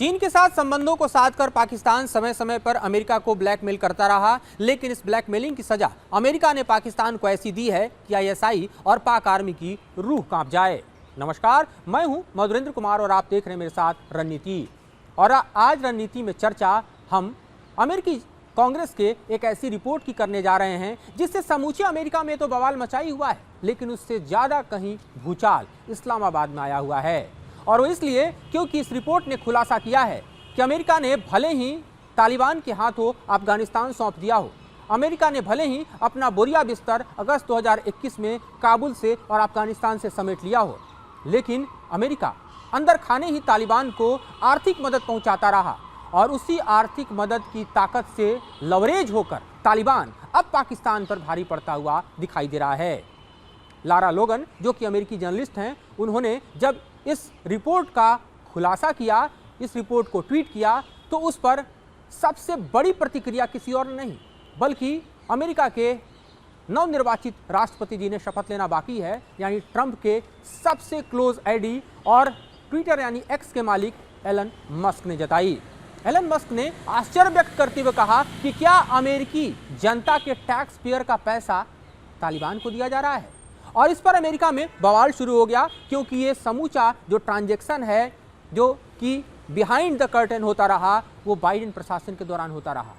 चीन के साथ संबंधों को साध कर पाकिस्तान समय समय पर अमेरिका को ब्लैकमेल करता रहा, लेकिन इस ब्लैकमेलिंग की सजा अमेरिका ने पाकिस्तान को ऐसी दी है कि आईएसआई और पाक आर्मी की रूह कांप जाए। नमस्कार, मैं हूं मधुरेंद्र कुमार और आप देख रहे हैं मेरे साथ रणनीति। और आज रणनीति में चर्चा हम अमेरिकी कांग्रेस के एक ऐसी रिपोर्ट की करने जा रहे हैं जिससे समूचे अमेरिका में तो बवाल मचाई हुआ है, लेकिन उससे ज्यादा कहीं भूचाल इस्लामाबाद में आया हुआ है। और वो इसलिए क्योंकि इस रिपोर्ट ने खुलासा किया है कि अमेरिका ने भले ही तालिबान के हाथों अफगानिस्तान सौंप दिया हो, अमेरिका ने भले ही अपना बोरिया बिस्तर अगस्त 2021 में काबुल से और अफगानिस्तान से समेट लिया हो, लेकिन अमेरिका अंदर खाने ही तालिबान को आर्थिक मदद पहुंचाता रहा और उसी आर्थिक मदद की ताकत से लवरेज होकर तालिबान अब पाकिस्तान पर भारी पड़ता हुआ दिखाई दे रहा है। लारा लोगन, जो कि अमेरिकी जर्नलिस्ट हैं, उन्होंने जब इस रिपोर्ट का खुलासा किया, इस रिपोर्ट को ट्वीट किया, तो उस पर सबसे बड़ी प्रतिक्रिया किसी और नहीं बल्कि अमेरिका के नवनिर्वाचित राष्ट्रपति जी ने शपथ लेना बाकी है, यानी ट्रंप के सबसे क्लोज एडी और ट्विटर यानी एक्स के मालिक एलन मस्क ने जताई। एलन मस्क ने आश्चर्य व्यक्त करते हुए कहा कि क्या अमेरिकी जनता के टैक्स पेयर का पैसा तालिबान को दिया जा रहा है। और इस पर अमेरिका में बवाल शुरू हो गया, क्योंकि ये समूचा जो ट्रांजैक्शन है, जो कि बिहाइंड द कर्टन होता रहा, वो बाइडेन प्रशासन के दौरान होता रहा।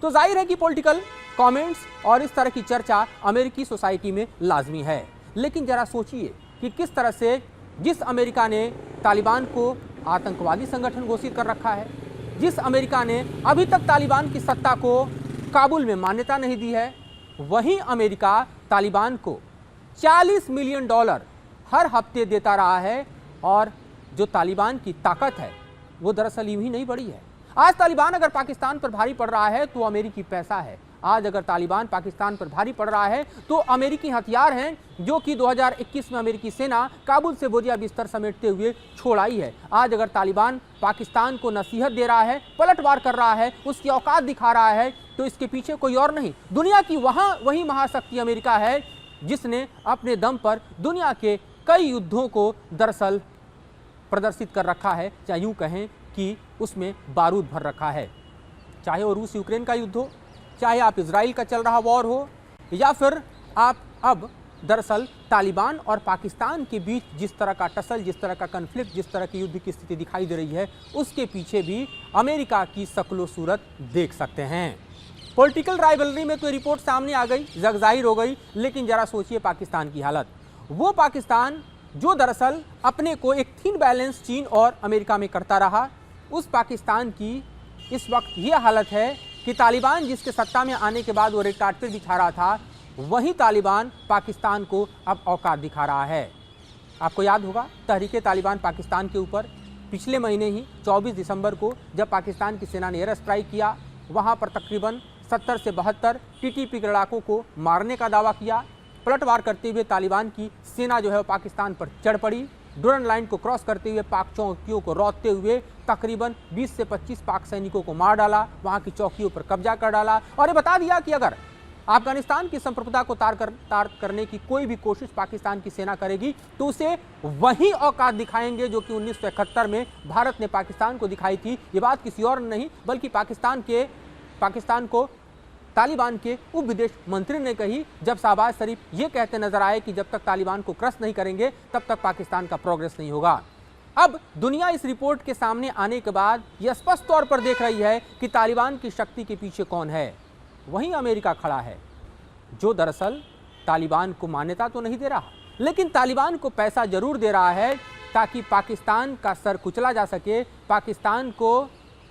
तो जाहिर है कि पॉलिटिकल कमेंट्स और इस तरह की चर्चा अमेरिकी सोसाइटी में लाजमी है। लेकिन जरा सोचिए कि किस तरह से जिस अमेरिका ने तालिबान को आतंकवादी संगठन घोषित कर रखा है, जिस अमेरिका ने अभी तक तालिबान की सत्ता को काबुल में मान्यता नहीं दी है, वहीं अमेरिका तालिबान को $40 मिलियन हर हफ्ते देता रहा है। और जो तालिबान की ताकत है वो दरअसल यूं ही नहीं बढ़ी है। आज तालिबान अगर पाकिस्तान पर भारी पड़ रहा है तो अमेरिकी पैसा है। आज अगर तालिबान पाकिस्तान पर भारी पड़ रहा है तो अमेरिकी हथियार हैं, जो कि 2021 में अमेरिकी सेना काबुल से बोरिया बिस्तर समेटते हुए छोड़ आई है। आज अगर तालिबान पाकिस्तान को नसीहत दे रहा है, पलटवार कर रहा है, उसकी औकात दिखा रहा है, तो इसके पीछे कोई और नहीं, दुनिया की वही महाशक्ति अमेरिका है, जिसने अपने दम पर दुनिया के कई युद्धों को दरअसल प्रदर्शित कर रखा है, चाहे यूँ कहें कि उसमें बारूद भर रखा है। चाहे वो रूस यूक्रेन का युद्ध हो, चाहे आप इजराइल का चल रहा वॉर हो, या फिर आप अब दरअसल तालिबान और पाकिस्तान के बीच जिस तरह का टसल, जिस तरह का कन्फ्लिक्ट, जिस तरह की युद्ध की स्थिति दिखाई दे रही है, उसके पीछे भी अमेरिका की शक्लो सूरत देख सकते हैं। पॉलिटिकल राइवलरी में तो रिपोर्ट सामने आ गई, जग जाहिर हो गई, लेकिन जरा सोचिए पाकिस्तान की हालत। वो पाकिस्तान जो दरअसल अपने को एक थिन बैलेंस चीन और अमेरिका में करता रहा, उस पाकिस्तान की इस वक्त ये हालत है कि तालिबान जिसके सत्ता में आने के बाद वो रेड कार्पेट बिछा रहा था, वही तालिबान पाकिस्तान को अब औकात दिखा रहा है। आपको याद होगा तहरीके तालिबान पाकिस्तान के ऊपर पिछले महीने ही 24 दिसंबर को जब पाकिस्तान की सेना ने एयर स्ट्राइक किया, वहाँ पर तकरीबन 70 से 72 टीटीपी लड़ाकों को मारने का दावा किया। पलटवार करते हुए तालिबान की सेना जो है वो पाकिस्तान पर चढ़ पड़ी। ड्यूरन लाइन को क्रॉस करते हुए पाक चौकियों को रौंदते हुए तकरीबन 20 से 25 पाक सैनिकों को मार डाला, वहाँ की चौकियों पर कब्जा कर डाला और ये बता दिया कि अगर अफगानिस्तान की संप्रभुता को तार करने की कोई भी कोशिश पाकिस्तान की सेना करेगी तो उसे वही औकात दिखाएंगे जो कि 1971 में भारत ने पाकिस्तान को दिखाई थी। ये बात किसी और नहीं बल्कि पाकिस्तान को तालिबान के उप विदेश मंत्री ने कही, जब शहबाज शरीफ ये कहते नजर आए कि जब तक तालिबान को क्रश नहीं करेंगे तब तक पाकिस्तान का प्रोग्रेस नहीं होगा। अब दुनिया इस रिपोर्ट के सामने आने के बाद यह स्पष्ट तौर पर देख रही है कि तालिबान की शक्ति के पीछे कौन है। वहीं अमेरिका खड़ा है, जो दरअसल तालिबान को मान्यता तो नहीं दे रहा, लेकिन तालिबान को पैसा जरूर दे रहा है ताकि पाकिस्तान का सर कुचला जा सके, पाकिस्तान को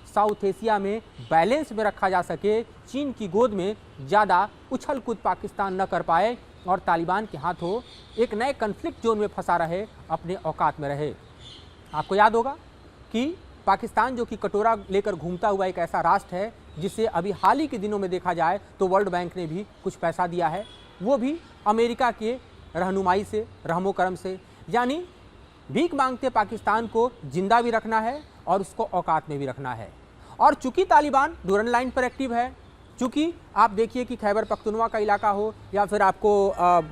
साउथ एशिया में बैलेंस में रखा जा सके, चीन की गोद में ज़्यादा उछल कूद पाकिस्तान न कर पाए और तालिबान के हाथों एक नए कन्फ्लिक्ट जोन में फंसा रहे, अपने औकात में रहे। आपको याद होगा कि पाकिस्तान जो कि कटोरा लेकर घूमता हुआ एक ऐसा राष्ट्र है जिसे अभी हाल ही के दिनों में देखा जाए तो वर्ल्ड बैंक ने भी कुछ पैसा दिया है, वो भी अमेरिका के रहनुमाई से, रहमो करम से, यानी भीख मांगते पाकिस्तान को जिंदा भी रखना है और उसको औकात में भी रखना है। और चूंकि तालिबान ड्यूरन लाइन पर एक्टिव है, चूँकि आप देखिए कि खैबर पख्तूनख्वा का इलाका हो या फिर आपको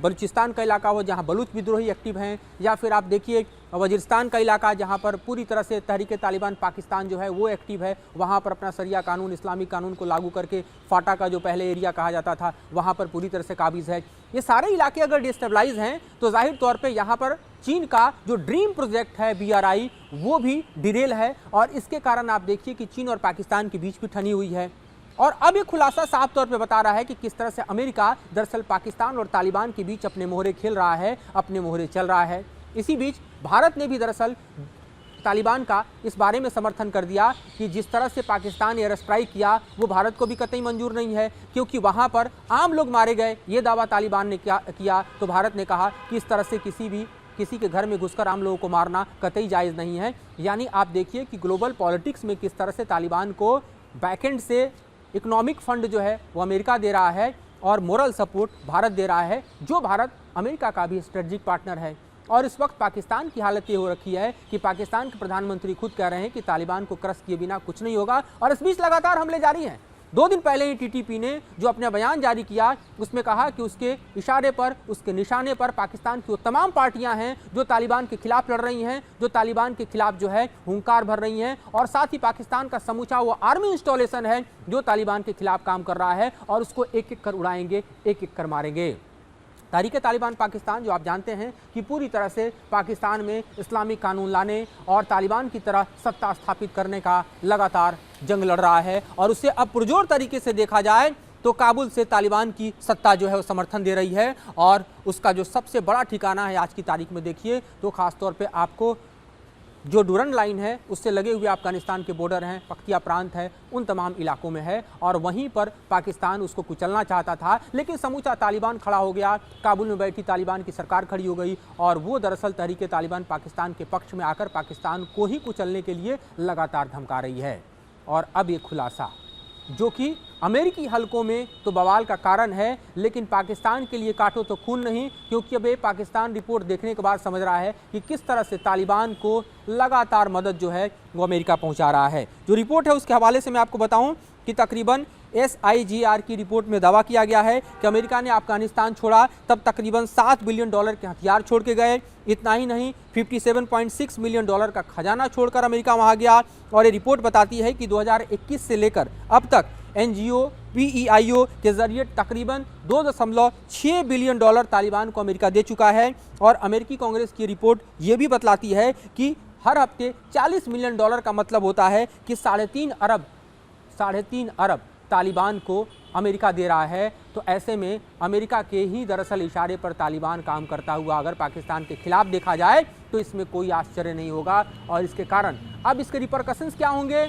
बलूचिस्तान का इलाका हो जहां बलूच विद्रोही एक्टिव हैं, या फिर आप देखिए वजीरिस्तान का इलाका जहां पर पूरी तरह से तहरीक तालिबान पाकिस्तान जो है वो एक्टिव है, वहां पर अपना शरिया कानून, इस्लामिक कानून को लागू करके फाटा का जो पहले एरिया कहा जाता था वहां पर पूरी तरह से काबिज है। ये सारे इलाके अगर डिस्टेबलाइज हैं तो जाहिर तौर पर यहाँ पर चीन का जो ड्रीम प्रोजेक्ट है BRI वो भी डिरेल है, और इसके कारण आप देखिए कि चीन और पाकिस्तान के बीच भी ठनी हुई है। और अब ये खुलासा साफ तौर पे बता रहा है कि किस तरह से अमेरिका दरअसल पाकिस्तान और तालिबान के बीच अपने मोहरे खेल रहा है, अपने मोहरे चल रहा है। इसी बीच भारत ने भी दरअसल तालिबान का इस बारे में समर्थन कर दिया कि जिस तरह से पाकिस्तान ने एयर स्ट्राइक किया वो भारत को भी कतई मंजूर नहीं है, क्योंकि वहाँ पर आम लोग मारे गए, ये दावा तालिबान ने किया तो भारत ने कहा कि इस तरह से किसी के घर में घुसकर आम लोगों को मारना कतई जायज़ नहीं है। यानी आप देखिए कि ग्लोबल पॉलिटिक्स में किस तरह से तालिबान को बैकएंड से इकोनॉमिक फंड जो है वो अमेरिका दे रहा है और मोरल सपोर्ट भारत दे रहा है, जो भारत अमेरिका का भी स्ट्रेटजिक पार्टनर है। और इस वक्त पाकिस्तान की हालत ये हो रखी है कि पाकिस्तान के प्रधानमंत्री खुद कह रहे हैं कि तालिबान को क्रश किए बिना कुछ नहीं होगा, और इस बीच लगातार हमले जारी हैं। 2 दिन पहले ही TTP ने जो अपना बयान जारी किया उसमें कहा कि उसके इशारे पर, उसके निशाने पर पाकिस्तान की वो तमाम पार्टियां हैं जो तालिबान के खिलाफ लड़ रही हैं, जो तालिबान के खिलाफ जो है हुंकार भर रही हैं, और साथ ही पाकिस्तान का समूचा वो आर्मी इंस्टॉलेशन है जो तालिबान के खिलाफ काम कर रहा है, और उसको एक एक कर उड़ाएंगे, एक एक कर मारेंगे। तहरीक तालिबान पाकिस्तान जो आप जानते हैं कि पूरी तरह से पाकिस्तान में इस्लामिक कानून लाने और तालिबान की तरह सत्ता स्थापित करने का लगातार जंग लड़ रहा है, और उससे अब पुरजोर तरीके से देखा जाए तो काबुल से तालिबान की सत्ता जो है वो समर्थन दे रही है। और उसका जो सबसे बड़ा ठिकाना है आज की तारीख में देखिए तो ख़ासतौर पर आपको जो डूरन लाइन है उससे लगे हुए अफगानिस्तान के बॉर्डर हैं, पख्तिया प्रांत है, उन तमाम इलाकों में है, और वहीं पर पाकिस्तान उसको कुचलना चाहता था, लेकिन समूचा तालिबान खड़ा हो गया, काबुल में बैठी तालिबान की सरकार खड़ी हो गई, और वो दरअसल तहरीक तालिबान पाकिस्तान के पक्ष में आकर पाकिस्तान को ही कुचलने के लिए लगातार धमका रही है। और अब ये खुलासा जो कि अमेरिकी हलकों में तो बवाल का कारण है, लेकिन पाकिस्तान के लिए काटो तो खून नहीं, क्योंकि अब ये पाकिस्तान रिपोर्ट देखने के बाद समझ रहा है कि किस तरह से तालिबान को लगातार मदद जो है वो अमेरिका पहुंचा रहा है। जो रिपोर्ट है उसके हवाले से मैं आपको बताऊं कि तकरीबन SIGR की रिपोर्ट में दावा किया गया है कि अमेरिका ने अफगानिस्तान छोड़ा तब तकरीबन $7 बिलियन के हथियार छोड़ के गए। इतना ही नहीं, $57.6 मिलियन का खजाना छोड़कर अमेरिका वहां गया। और ये रिपोर्ट बताती है कि 2021 से लेकर अब तक NGO PEIO के जरिए तकरीबन $2.6 बिलियन तालिबान को अमेरिका दे चुका है। और अमेरिकी कांग्रेस की रिपोर्ट ये भी बतलाती है कि हर हफ्ते $40 मिलियन का मतलब होता है कि 3.5 अरब तालिबान को अमेरिका दे रहा है। तो ऐसे में अमेरिका के ही दरअसल इशारे पर तालिबान काम करता हुआ अगर पाकिस्तान के खिलाफ देखा जाए तो इसमें कोई आश्चर्य नहीं होगा। और इसके कारण अब इसके रिपरकशंस क्या होंगे,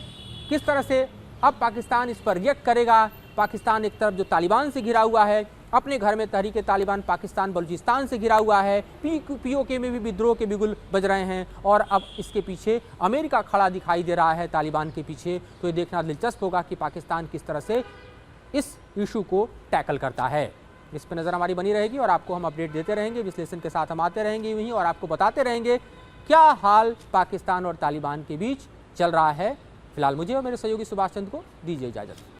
किस तरह से अब पाकिस्तान इस पर रिएक्ट करेगा। पाकिस्तान एक तरफ जो तालिबान से घिरा हुआ है, अपने घर में तहरीक तालिबान पाकिस्तान बलूचिस्तान से घिरा हुआ है, POK में भी विद्रोह के बिगुल बज रहे हैं, और अब इसके पीछे अमेरिका खड़ा दिखाई दे रहा है तालिबान के पीछे। तो ये देखना दिलचस्प होगा कि पाकिस्तान किस तरह से इस इशू को टैकल करता है। इस पर नज़र हमारी बनी रहेगी और आपको हम अपडेट देते रहेंगे, विश्लेषण के साथ हम आते रहेंगे वहीं, और आपको बताते रहेंगे क्या हाल पाकिस्तान और तालिबान के बीच चल रहा है। फिलहाल मुझे और मेरे सहयोगी सुभाष चंद्र को दीजिए इजाज़त।